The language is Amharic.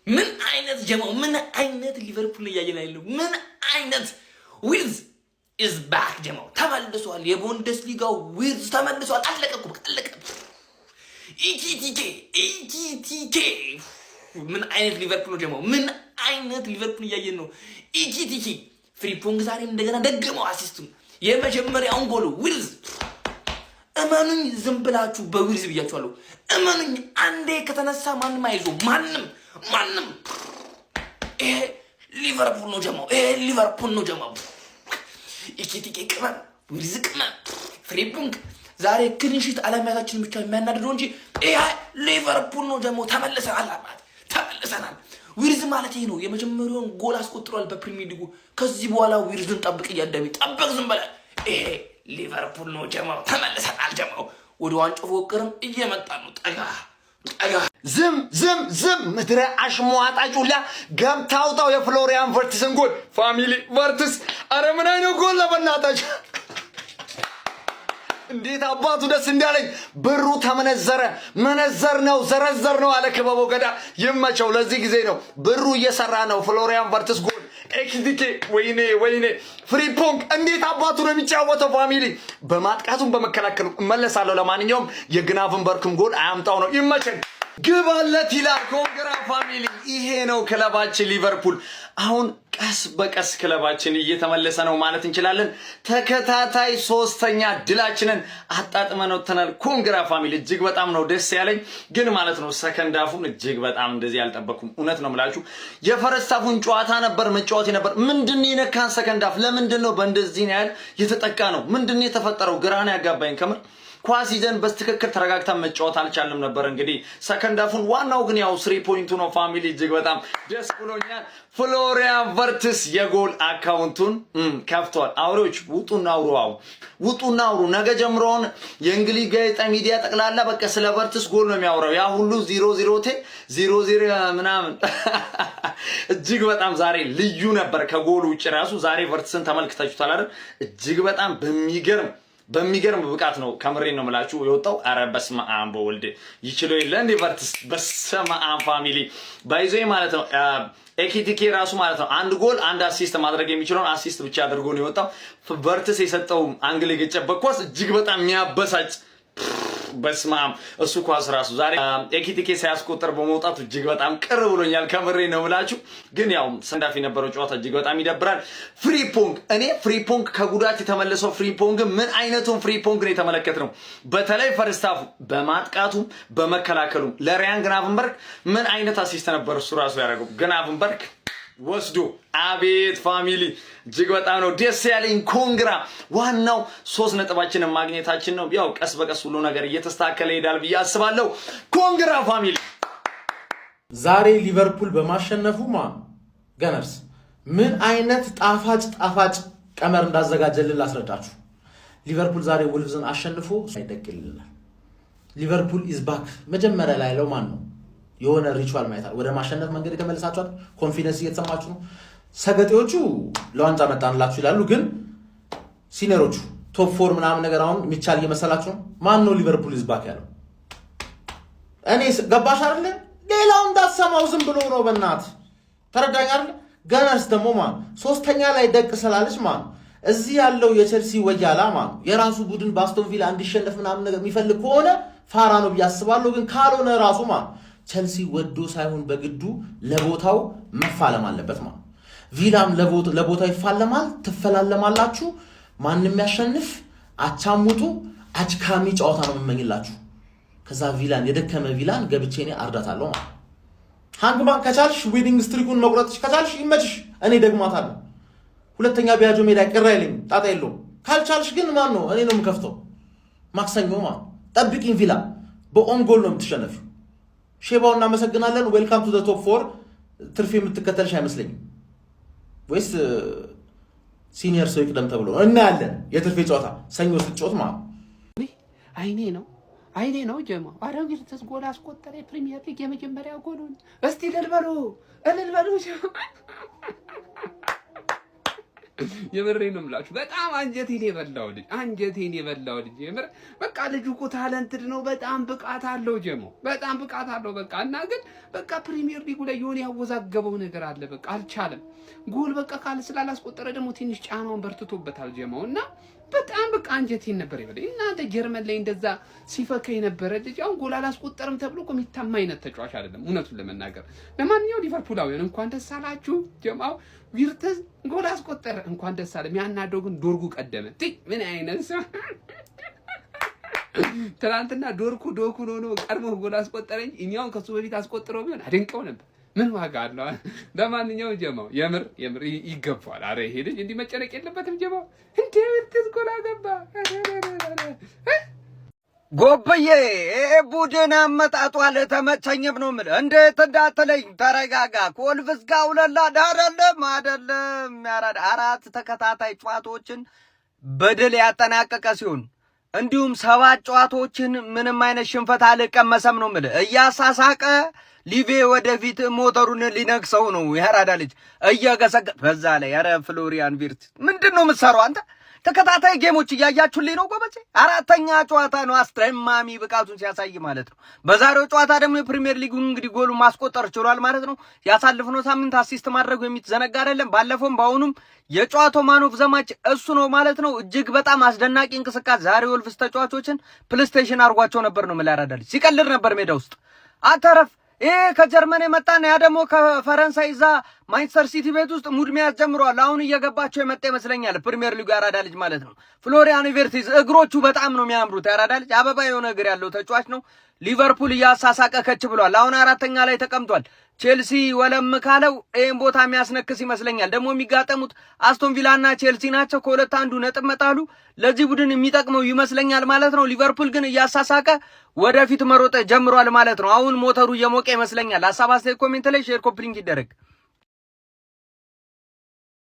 ምን አይነት ጀማው ምን አይነት ሊቨርፑል እያየን ያለው ምን አይነት ዊልዝ is back ጀማው ተመልሷል። የቡንደስሊጋው ዊልዝ ተመልሷል። አለቀ እኮ አለቀ። ኢቲቲኬ ምን አይነት ሊቨርፑል ጀማው ምን አይነት ሊቨርፑል እያየን ነው። ኢቲቲኬ ፍሪፖንግ ዛሬ እንደገና ደገመው አሲስቱን የመጀመሪያውን ጎል ዊልዝ። እመኑኝ ዝም ብላችሁ በዊልዝ ብያችኋለሁ። እመኑኝ አንዴ ከተነሳ ማንም አይዞ ማንም ይሄ ሊቨርፑል ነው ጀማው። ይሄ ሊቨርፑል ነው ጀማው። ኢቲቲኬ ቅመም ዊልዝ ቅመም ፍሪፖንግ ዛሬ ክሊንሺት አለማያታችን ብቻ የሚያናድደው እንጂ ይሄ ሊቨርፑል ነው ጀማው። ተመልሰናል። ዊልዝ ማለት ይሄ ነው። የመጀመሪያውን ጎል አስቆጥሯል በፕሪሚየር ሊጉ። ከዚህ በኋላ ዊልዝን ጠብቅ እያዳሚ ጠብቅ ዝም በለ። ይሄ ሊቨርፑል ነው ጀማው። ተመልሰናል ጀማው። ወደ ዋንጫው ፉክክርም እየመጣ ነው። ጠጋ ዝም ምድረ አሽሟጣጩላ ገብታውጣው የፍሎሪያን ቨርትስን ጎል ፋሚሊ ቨርትስ። አረ ምን አይነት ጎል ለበናታችሁ! እንዴት አባቱ ደስ እንዳለኝ። ብሩ ተመነዘረ። መነዘር ነው ዘረዘር ነው አለ ክበቦ ገዳ። ይመቸው። ለዚህ ጊዜ ነው ብሩ እየሰራ ነው። ፍሎሪያን ቨርትስ ጎል ኤክስዲኬ ወይኔ ፍሪፖንግ እንዴት አባቱ ነው የሚጫወተው ፋሚሊ። በማጥቃቱም በመከላከሉ እመለሳለሁ። ለማንኛውም የግናቭንበርክም ጎል አያምጣው ነው። ይመቸን። ግባለት ይላል። ኮንግራ ፋሚሊ። ይሄ ነው ክለባችን ሊቨርፑል። አሁን ቀስ በቀስ ክለባችን እየተመለሰ ነው ማለት እንችላለን። ተከታታይ ሶስተኛ ድላችንን አጣጥመን ወጥተናል። ኮንግራ ፋሚሊ። እጅግ በጣም ነው ደስ ያለኝ። ግን ማለት ነው ሰከንድ ሃፉን እጅግ በጣም እንደዚህ ያልጠበኩም። እውነት ነው የምላችሁ። የፈረስት ሃፉን ጨዋታ ነበር መጫወት ነበር። ምንድነው የነካን ሰከንድ ሃፍ? ለምንድነው በእንደዚህ ያህል የተጠቃ ነው? ምንድነው የተፈጠረው? ግራና ያጋባኝ ከምር። ኳስ ይዘን በስትክክል ተረጋግተን መጫወት አልቻልንም ነበር። እንግዲህ ሰከንድ ሃፉን ዋናው ግን ያው 3 ፖይንቱ ነው ፋሚሊ። እጅግ በጣም ደስ ብሎኛል። ፍሎሪያን ቨርትስ የጎል አካውንቱን ከፍቷል። አውሬዎች ውጡና አውሩ። ነገ ጀምሮውን የእንግሊዝ ጋዜጣ ሚዲያ ጠቅላላ በቃ ስለ ቨርትስ ጎል ነው የሚያወራው። ያ ሁሉ 0-0 ምናምን እጅግ በጣም ዛሬ ልዩ ነበር። ከጎል ውጭ ራሱ ዛሬ ቨርትስን ተመልክታችሁታል አይደል? እጅግ በጣም በሚገርም ብቃት ነው። ከምሬን ነው የምላችሁ የወጣው። አረ በስመ አብ በወልድ ይችለው የለ እንዴ ቨርትስ። በስመ አብ ፋሚሊ ባይዞ ማለት ነው። ኤኪቲኬ ራሱ ማለት ነው አንድ ጎል አንድ አሲስት ማድረግ የሚችለውን አሲስት ብቻ አድርጎ ነው የወጣው። ቨርትስ የሰጠው አንግል የገጨበት ኳስ እጅግ በጣም የሚያበሳጭ በስማም እሱ ኳስ ራሱ ዛሬ ኤኪቲኬ ሳያስቆጥር በመውጣቱ እጅግ በጣም ቅር ብሎኛል። ከምሬ ነው ብላችሁ። ግን ያው ሰንዳፊ የነበረው ጨዋታ እጅግ በጣም ይደብራል። ፍሪፖንግ ከጉዳት የተመለሰው ፍሪፖንግ ምን አይነቱን ፍሪፖንግ ነው የተመለከትነው። በተለይ ፈርስት ሃፍ በማጥቃቱም በመከላከሉም ለሪያን ግናቭንበርግ ምን አይነት አሲስት ነበር እሱ ራሱ ያደረገው። ግናቭንበርግ ወስዶ አቤት ፋሚሊ እጅግ በጣም ነው ደስ ያለኝ። ኮንግራ ዋናው 3 ነጥባችንን ማግኘታችን ነው። ያው ቀስ በቀስ ሁሉ ነገር እየተስተካከለ ይሄዳል ብዬ አስባለሁ። ኮንግራ ፋሚሊ። ዛሬ ሊቨርፑል በማሸነፉ ገነርስ ምን አይነት ጣፋጭ ቀመር እንዳዘጋጀልን ላስረዳችሁ። ሊቨርፑል ዛሬ ወልቭዝን አሸንፎ ሳይደቅልልናል። ሊቨርፑል ኢዝ ባክ። መጀመሪያ ላይ ያለው ማን ነው? የሆነ ሪቹዋል ማይታል ወደ ማሸነፍ መንገድ የተመለሳችኋል። ኮንፊደንስ እየተሰማችሁ ነው። ሰገጤዎቹ ለዋንጫ መጣንላችሁ ይላሉ፣ ግን ሲኒየሮቹ ቶፕ 4 ምናምን ነገር አሁን የሚቻል እየመሰላችሁ ነው። ማን ነው ሊቨርፑል ኢዝ ባክ ያለው? እኔ ገባሽ አይደለ? ሌላው እንዳሰማው ዝም ብሎ ነው። በእናት ተረዳኝ አይደለ? ገነርስ ደግሞ ሶስተኛ ላይ ደቅ ስላለች እዚህ ያለው የቸልሲ ወያላ የራሱ ቡድን በአስቶን ቪላ እንዲሸነፍ ምናምን ነገር የሚፈልግ ከሆነ ፋራ ነው ብዬ አስባለሁ። ግን ካልሆነ ራሱ ቸልሲ ወዶ ሳይሆን በግዱ ለቦታው መፋለም አለበት። ቪላም ለቦታው ይፋለማል። ትፈላለማላችሁ። ማንም ያሸንፍ አቻሙጡ አጭካሚ ጨዋታ ነው የምመኝላችሁ። ከዛ ቪላን የደከመ ቪላን ገብቼ እኔ አርዳታለሁ። ሃንግማን ከቻልሽ ዊኒንግ ስትሪኩን መቁረጥሽ ከቻልሽ ይመችሽ። እኔ ደግማታለሁ። ሁለተኛ ቢያጆ ሜዳ ቅር አይለኝም፣ ጣጣ የለውም። ካልቻልሽ ግን ነው እኔ ነው የምከፍተው። ማክሰኞ ጠብቂኝ። ቪላ በኦን ጎል ነው የምትሸነፊው። ሼባው እናመሰግናለን። ዌልካም ቱ ዘ ቶፕ 4። ትርፍ የምትከተልሽ አይመስለኝም። ወይስ ሲኒየር ሰው ይቅደም ተብሎ እናያለን። የትርፌ ጨዋታ ሰኞ ስትጫወት አይኔ ነው ጀማው። አረጋግጥ ጎል አስቆጠረ። ፕሪሚየር ሊግ የመጀመሪያ ጎሉን እስቲ እልል በሉ የምሬን ነው የምላችሁ። በጣም አንጀቴን የበላው ልጅ የምር በቃ ልጁ እኮ ታለንትድ ነው። በጣም ብቃት አለው ጀሞ በጣም ብቃት አለው። በቃ እና ግን በቃ ፕሪሚየር ሊጉ ላይ የሆነ ያወዛገበው ነገር አለ። በቃ አልቻለም። ጎል በቃ ስላላስቆጠረ ደግሞ ትንሽ ጫናውን በርትቶበታል ጀማው እና በጣም በቃ አንጀቴን ነበር ይበለኝ። እናንተ ጀርመን ላይ እንደዛ ሲፈካ የነበረ ልጅ አሁን ጎል አላስቆጠርም ተብሎ እኮ የሚታማ አይነት ተጫዋች አይደለም፣ እውነቱን ለመናገር። ለማንኛውም ሊቨርፑላውያን እንኳን ደስ አላችሁ። ጀማው ቪርተዝ ጎል አስቆጠረ፣ እንኳን ደስ አለ። የሚያናደው ግን ዶርጉ ቀደመ። ምን አይነት ሰው ትናንትና ዶኩ ሆኖ ቀድሞ ጎል አስቆጠረኝ። እኛውን ከሱ በፊት አስቆጥረው ቢሆን አደንቀው ነበር። ምን ዋጋ አለው? ለማንኛውም ጀማው የምር ይገባዋል። አረ ይሄ ልጅ እንዲህ መጨነቅ የለበትም ጀማው። እንዴ ቪርተዝ ጎል አገባ። ጎብዬ ቡድን አመጣጡ አልተመቸኝም ነው የምልህ። እንዴት እንዳትለኝ ተረጋጋ። ኮልቭስጋ ውለላ አይደለም ያራዳ 4 ተከታታይ ጨዋታዎችን በድል ያጠናቀቀ ሲሆን እንዲሁም 7 ጨዋታዎችን ምንም አይነት ሽንፈት አልቀመሰም ነው የምልህ። እያሳሳቀ ሊቬ ወደፊት ሞተሩን ሊነክሰው ነው ያራዳ ልጅ እየገሰገ። በዛ ላይ ኧረ ፍሎሪያን ቪርትዝ ምንድን ነው የምትሰራው አንተ? ተከታታይ ጌሞች እያያችሁልኝ ነው ጎበዜ። 4ኛ ጨዋታ ነው አስደማሚ ብቃቱን ሲያሳይ ማለት ነው። በዛሬው ጨዋታ ደግሞ የፕሪሚየር ሊጉን እንግዲህ ጎሉ ማስቆጠር ችሏል ማለት ነው። ያሳለፍነው ሳምንት አሲስት ማድረጉ የሚዘነጋ አይደለም። ባለፈውም በአሁኑም የጨዋታው ማን ኦፍ ዘ ማች እሱ ነው ማለት ነው። እጅግ በጣም አስደናቂ እንቅስቃሴ ዛሬ ወልቭስ ተጫዋቾችን ፕሌይስቴሽን አድርጓቸው ነበር ነው የምላራዳልኝ። ሲቀልድ ነበር ሜዳ ውስጥ አተረፍ። ይሄ ከጀርመን የመጣና ያ ደግሞ ከፈረንሳይ እዛ ማንቸስተር ሲቲ ቤት ውስጥ ሙድ መያዝ ጀምሯል። አሁን እየገባቸው የመጣ ይመስለኛል ፕሪሚየር ሊጉ ያራዳ ልጅ ማለት ነው። ፍሎሪያን ቪርትዝ እግሮቹ በጣም ነው የሚያምሩት። ያራዳ ልጅ አበባ የሆነ እግር ያለው ተጫዋች ነው። ሊቨርፑል እያሳሳቀ ከች ብሏል። አሁን 4ኛ ላይ ተቀምጧል። ቼልሲ ወለም ካለው ይሄን ቦታ የሚያስነክስ ይመስለኛል። ደግሞ የሚጋጠሙት አስቶን ቪላና ቼልሲ ናቸው። ከሁለት አንዱ ነጥብ መጣሉ ለዚህ ቡድን የሚጠቅመው ይመስለኛል ማለት ነው። ሊቨርፑል ግን እያሳሳቀ ወደፊት መሮጥ ጀምሯል ማለት ነው። አሁን ሞተሩ እየሞቀ ይመስለኛል። ሀሳብ አስተያየት ኮሜንት ላይ ሼር ኮፕሊንግ ይደረግ።